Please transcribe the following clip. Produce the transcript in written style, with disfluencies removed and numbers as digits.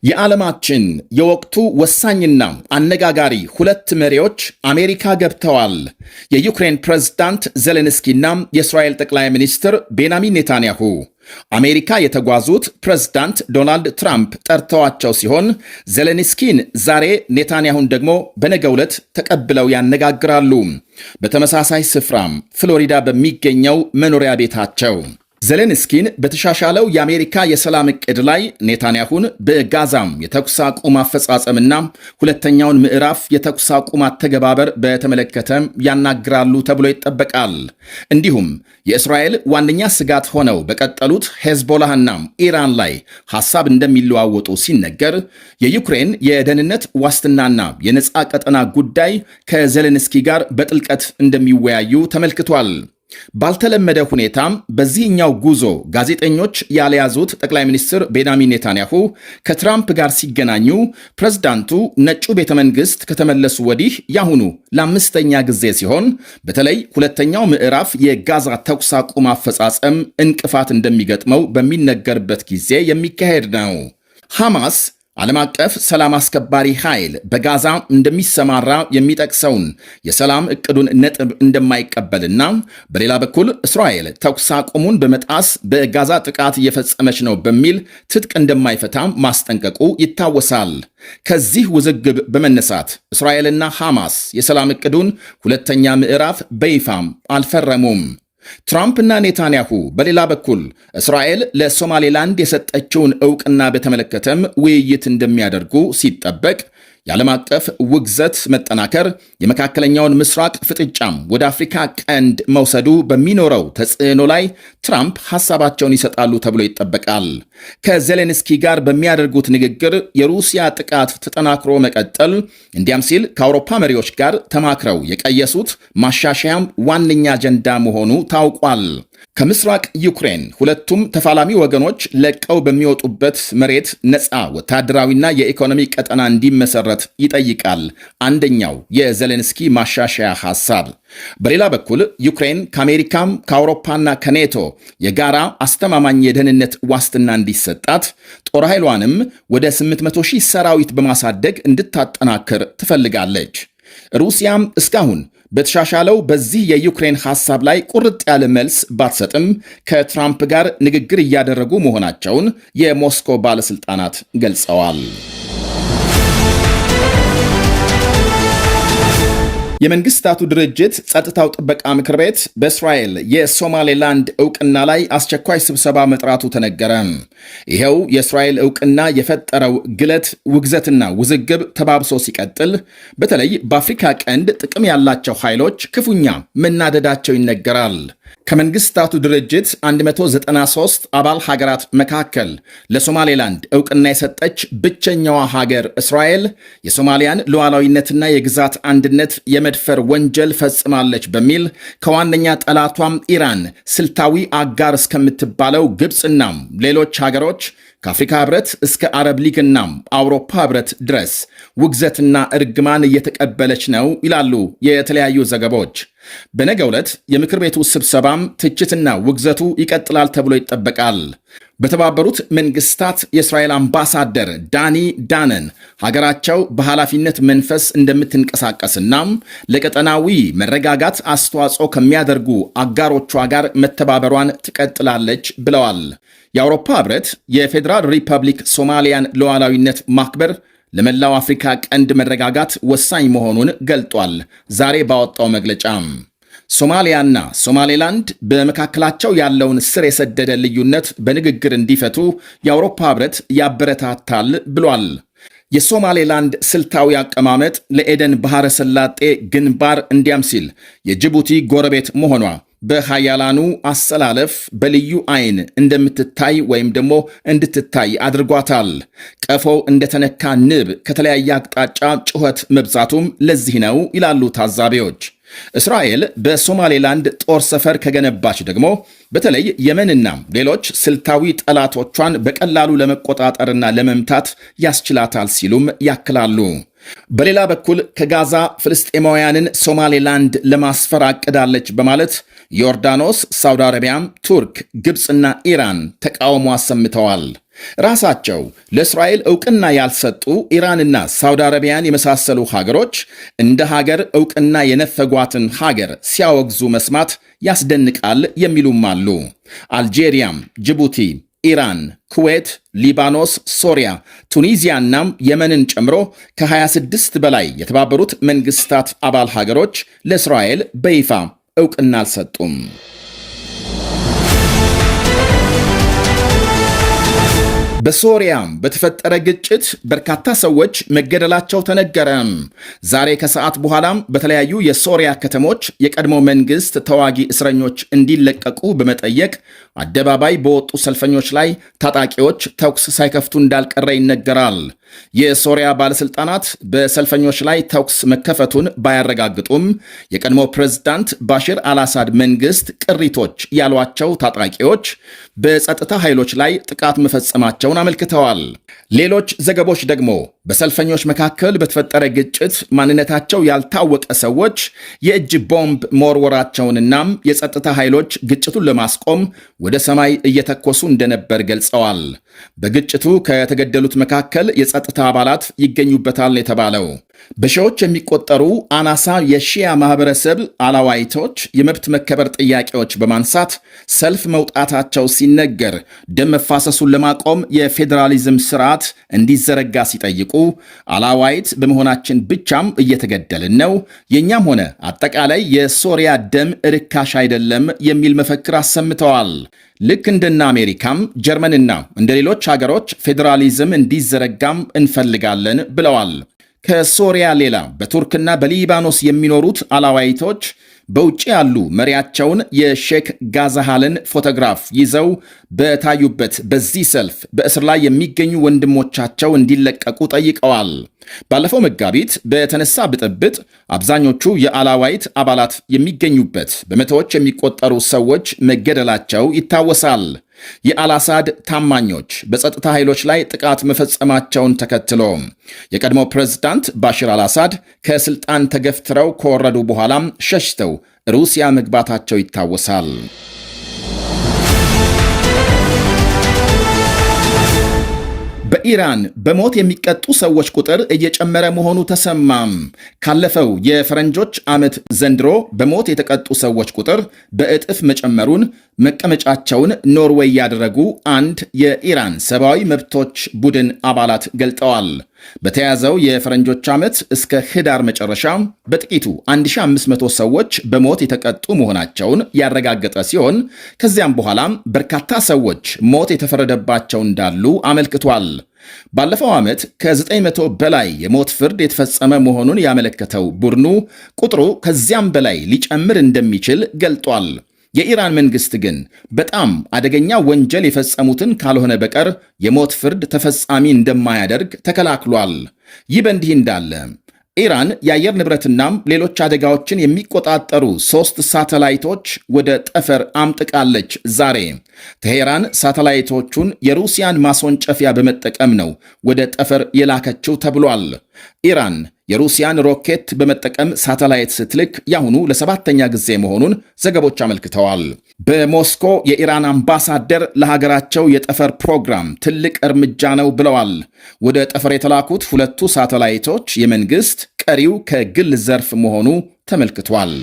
የዓለማችን የወቅቱ ወሳኝና አነጋጋሪ ሁለት መሪዎች አሜሪካ ገብተዋል። የዩክሬን ፕሬዝዳንት ዜሌንስኪና የእስራኤል ጠቅላይ ሚኒስትር ቤንያሚን ኔታንያሁ አሜሪካ የተጓዙት ፕሬዝዳንት ዶናልድ ትራምፕ ጠርተዋቸው ሲሆን ዜሌንስኪን ዛሬ ኔታንያሁን ደግሞ በነገው ዕለት ተቀብለው ያነጋግራሉ። በተመሳሳይ ስፍራም ፍሎሪዳ በሚገኘው መኖሪያ ቤታቸው ዜሌንስኪን በተሻሻለው የአሜሪካ የሰላም ዕቅድ ላይ ኔታንያሁን በጋዛም የተኩስ አቁም አፈጻጸምና ሁለተኛውን ምዕራፍ የተኩስ አቁም አተገባበር በተመለከተ ያናግራሉ ተብሎ ይጠበቃል። እንዲሁም የእስራኤል ዋነኛ ስጋት ሆነው በቀጠሉት ሄዝቦላህና ኢራን ላይ ሐሳብ እንደሚለዋወጡ ሲነገር የዩክሬን የደህንነት ዋስትናና የነፃ ቀጠና ጉዳይ ከዜሌንስኪ ጋር በጥልቀት እንደሚወያዩ ተመልክቷል። ባልተለመደ ሁኔታም በዚህኛው ጉዞ ጋዜጠኞች ያልያዙት ጠቅላይ ሚኒስትር ቤንያሚን ኔታንያሁ ከትራምፕ ጋር ሲገናኙ ፕሬዝዳንቱ ነጩ ቤተ መንግሥት ከተመለሱ ወዲህ ያሁኑ ለአምስተኛ ጊዜ ሲሆን በተለይ ሁለተኛው ምዕራፍ የጋዛ ተኩስ አቁም አፈጻጸም እንቅፋት እንደሚገጥመው በሚነገርበት ጊዜ የሚካሄድ ነው። ሐማስ ዓለም አቀፍ ሰላም አስከባሪ ኃይል በጋዛ እንደሚሰማራ የሚጠቅሰውን የሰላም ዕቅዱን ነጥብ እንደማይቀበልና በሌላ በኩል እስራኤል ተኩስ አቁሙን በመጣስ በጋዛ ጥቃት እየፈጸመች ነው በሚል ትጥቅ እንደማይፈታ ማስጠንቀቁ ይታወሳል። ከዚህ ውዝግብ በመነሳት እስራኤልና ሐማስ የሰላም ዕቅዱን ሁለተኛ ምዕራፍ በይፋም አልፈረሙም። ትራምፕና ኔታንያሁ በሌላ በኩል እስራኤል ለሶማሌላንድ የሰጠችውን ዕውቅና በተመለከተም ውይይት እንደሚያደርጉ ሲጠበቅ የዓለም አቀፍ ውግዘት መጠናከር የመካከለኛውን ምስራቅ ፍጥጫም ወደ አፍሪካ ቀንድ መውሰዱ በሚኖረው ተጽዕኖ ላይ ትራምፕ ሐሳባቸውን ይሰጣሉ ተብሎ ይጠበቃል። ከዜሌንስኪ ጋር በሚያደርጉት ንግግር የሩሲያ ጥቃት ተጠናክሮ መቀጠል እንዲያም ሲል ከአውሮፓ መሪዎች ጋር ተማክረው የቀየሱት ማሻሻያም ዋነኛ አጀንዳ መሆኑ ታውቋል። ከምስራቅ ዩክሬን ሁለቱም ተፋላሚ ወገኖች ለቀው በሚወጡበት መሬት ነፃ ወታደራዊና የኢኮኖሚ ቀጠና እንዲመሰረት ይጠይቃል አንደኛው የዜሌንስኪ ማሻሻያ ሐሳብ። በሌላ በኩል ዩክሬን ከአሜሪካም ከአውሮፓና ከኔቶ የጋራ አስተማማኝ የደህንነት ዋስትና እንዲሰጣት ጦር ኃይሏንም ወደ 800,000 ሰራዊት በማሳደግ እንድታጠናክር ትፈልጋለች። ሩሲያም እስካሁን በተሻሻለው በዚህ የዩክሬን ሐሳብ ላይ ቁርጥ ያለ መልስ ባትሰጥም ከትራምፕ ጋር ንግግር እያደረጉ መሆናቸውን የሞስኮ ባለሥልጣናት ገልጸዋል። የመንግስታቱ ድርጅት ጸጥታው ጥበቃ ምክር ቤት በእስራኤል የሶማሌላንድ ዕውቅና ላይ አስቸኳይ ስብሰባ መጥራቱ ተነገረ። ይኸው የእስራኤል ዕውቅና የፈጠረው ግለት፣ ውግዘትና ውዝግብ ተባብሶ ሲቀጥል በተለይ በአፍሪካ ቀንድ ጥቅም ያላቸው ኃይሎች ክፉኛ መናደዳቸው ይነገራል። ከመንግስታቱ ድርጅት 193 አባል ሀገራት መካከል ለሶማሌላንድ ዕውቅና የሰጠች ብቸኛዋ ሀገር እስራኤል የሶማሊያን ሉዓላዊነትና የግዛት አንድነት የመድፈር ወንጀል ፈጽማለች በሚል ከዋነኛ ጠላቷም ኢራን ስልታዊ አጋር እስከምትባለው ግብፅና ሌሎች ሀገሮች ከአፍሪካ ህብረት እስከ አረብ ሊግና አውሮፓ ህብረት ድረስ ውግዘትና እርግማን እየተቀበለች ነው ይላሉ የተለያዩ ዘገባዎች። በነገው ዕለት የምክር ቤቱ ስብሰባም ትችትና ውግዘቱ ይቀጥላል ተብሎ ይጠበቃል። በተባበሩት መንግስታት የእስራኤል አምባሳደር ዳኒ ዳነን ሀገራቸው በኃላፊነት መንፈስ እንደምትንቀሳቀስና ለቀጠናዊ መረጋጋት አስተዋጽኦ ከሚያደርጉ አጋሮቿ ጋር መተባበሯን ትቀጥላለች ብለዋል። የአውሮፓ ህብረት የፌዴራል ሪፐብሊክ ሶማሊያን ሉዓላዊነት ማክበር ለመላው አፍሪካ ቀንድ መረጋጋት ወሳኝ መሆኑን ገልጧል። ዛሬ ባወጣው መግለጫ ሶማሊያና ሶማሌላንድ በመካከላቸው ያለውን ስር የሰደደ ልዩነት በንግግር እንዲፈቱ የአውሮፓ ህብረት ያበረታታል ብሏል። የሶማሌላንድ ስልታዊ አቀማመጥ ለኤደን ባህረ ሰላጤ ግንባር እንዲያም ሲል የጅቡቲ ጎረቤት መሆኗ በሃያላኑ አሰላለፍ በልዩ አይን እንደምትታይ ወይም ደግሞ እንድትታይ አድርጓታል። ቀፎ እንደተነካ ንብ ከተለያየ አቅጣጫ ጩኸት መብዛቱም ለዚህ ነው ይላሉ ታዛቢዎች። እስራኤል በሶማሌላንድ ጦር ሰፈር ከገነባች ደግሞ በተለይ የመንና ሌሎች ስልታዊ ጠላቶቿን በቀላሉ ለመቆጣጠርና ለመምታት ያስችላታል ሲሉም ያክላሉ። በሌላ በኩል ከጋዛ ፍልስጤማውያንን ሶማሌላንድ ለማስፈር አቅዳለች በማለት ዮርዳኖስ፣ ሳውዲ አረቢያ፣ ቱርክ፣ ግብፅና ኢራን ተቃውሞ አሰምተዋል። ራሳቸው ለእስራኤል ዕውቅና ያልሰጡ ኢራንና ሳውዲ አረቢያን የመሳሰሉ ሀገሮች እንደ ሀገር ዕውቅና የነፈጓትን ሀገር ሲያወግዙ መስማት ያስደንቃል የሚሉም አሉ። አልጄሪያም፣ ጅቡቲ፣ ኢራን፣ ኩዌት፣ ሊባኖስ፣ ሶሪያ፣ ቱኒዚያና የመንን ጨምሮ ከ26 በላይ የተባበሩት መንግስታት አባል ሀገሮች ለእስራኤል በይፋ ዕውቅና አልሰጡም። በሶሪያም በተፈጠረ ግጭት በርካታ ሰዎች መገደላቸው ተነገረ። ዛሬ ከሰዓት በኋላም በተለያዩ የሶሪያ ከተሞች የቀድሞ መንግስት ተዋጊ እስረኞች እንዲለቀቁ በመጠየቅ አደባባይ በወጡ ሰልፈኞች ላይ ታጣቂዎች ተኩስ ሳይከፍቱ እንዳልቀረ ይነገራል። የሶሪያ ባለስልጣናት በሰልፈኞች ላይ ተኩስ መከፈቱን ባያረጋግጡም የቀድሞ ፕሬዝዳንት ባሽር አልአሳድ መንግስት ቅሪቶች ያሏቸው ታጣቂዎች በጸጥታ ኃይሎች ላይ ጥቃት መፈጸማቸውን አመልክተዋል። ሌሎች ዘገቦች ደግሞ በሰልፈኞች መካከል በተፈጠረ ግጭት ማንነታቸው ያልታወቀ ሰዎች የእጅ ቦምብ መወርወራቸውንና የጸጥታ ኃይሎች ግጭቱን ለማስቆም ወደ ሰማይ እየተኮሱ እንደነበር ገልጸዋል። በግጭቱ ከተገደሉት መካከል የጸጥታ አባላት ይገኙበታል የተባለው በሺዎች የሚቆጠሩ አናሳ የሺያ ማህበረሰብ አላዋይቶች የመብት መከበር ጥያቄዎች በማንሳት ሰልፍ መውጣታቸው ሲነገር ደም መፋሰሱን ለማቆም የፌዴራሊዝም ስርዓት እንዲዘረጋ ሲጠይቁ አላዋይት በመሆናችን ብቻም እየተገደልን ነው፣ የእኛም ሆነ አጠቃላይ የሶሪያ ደም ርካሽ አይደለም የሚል መፈክር አሰምተዋል። ልክ እንደና አሜሪካም ጀርመንና እንደ ሌሎች ሀገሮች ፌዴራሊዝም እንዲዘረጋም እንፈልጋለን ብለዋል። ከሶሪያ ሌላ በቱርክና በሊባኖስ የሚኖሩት አላዋይቶች በውጭ ያሉ መሪያቸውን የሼክ ጋዛሃልን ፎቶግራፍ ይዘው በታዩበት በዚህ ሰልፍ በእስር ላይ የሚገኙ ወንድሞቻቸው እንዲለቀቁ ጠይቀዋል። ባለፈው መጋቢት በተነሳ ብጥብጥ አብዛኞቹ የአላዋይት አባላት የሚገኙበት በመቶዎች የሚቆጠሩ ሰዎች መገደላቸው ይታወሳል። የአልአሳድ ታማኞች በጸጥታ ኃይሎች ላይ ጥቃት መፈጸማቸውን ተከትሎ የቀድሞ ፕሬዝዳንት ባሽር አልአሳድ ከስልጣን ተገፍትረው ከወረዱ በኋላም ሸሽተው ሩሲያ መግባታቸው ይታወሳል። በኢራን በሞት የሚቀጡ ሰዎች ቁጥር እየጨመረ መሆኑ ተሰማም። ካለፈው የፈረንጆች ዓመት ዘንድሮ በሞት የተቀጡ ሰዎች ቁጥር በእጥፍ መጨመሩን መቀመጫቸውን ኖርዌይ ያደረጉ አንድ የኢራን ሰብአዊ መብቶች ቡድን አባላት ገልጠዋል። በተያዘው የፈረንጆች ዓመት እስከ ህዳር መጨረሻ በጥቂቱ 1500 ሰዎች በሞት የተቀጡ መሆናቸውን ያረጋገጠ ሲሆን ከዚያም በኋላም በርካታ ሰዎች ሞት የተፈረደባቸው እንዳሉ አመልክቷል። ባለፈው ዓመት ከ900 በላይ የሞት ፍርድ የተፈጸመ መሆኑን ያመለከተው ቡድኑ ቁጥሩ ከዚያም በላይ ሊጨምር እንደሚችል ገልጧል። የኢራን መንግስት ግን በጣም አደገኛ ወንጀል የፈጸሙትን ካልሆነ በቀር የሞት ፍርድ ተፈጻሚ እንደማያደርግ ተከላክሏል። ይህ በእንዲህ እንዳለ ኢራን የአየር ንብረትናም ሌሎች አደጋዎችን የሚቆጣጠሩ 3 ሳተላይቶች ወደ ጠፈር አምጥቃለች። ዛሬ ቴሄራን ሳተላይቶቹን የሩሲያን ማስወንጨፊያ በመጠቀም ነው ወደ ጠፈር የላከችው ተብሏል። ኢራን የሩሲያን ሮኬት በመጠቀም ሳተላይት ስትልክ ያሁኑ ለ7ኛ ጊዜ መሆኑን ዘገቦች አመልክተዋል። በሞስኮ የኢራን አምባሳደር ለሀገራቸው የጠፈር ፕሮግራም ትልቅ እርምጃ ነው ብለዋል። ወደ ጠፈር የተላኩት 2ቱ ሳተላይቶች የመንግስት፣ ቀሪው ከግል ዘርፍ መሆኑ ተመልክቷል።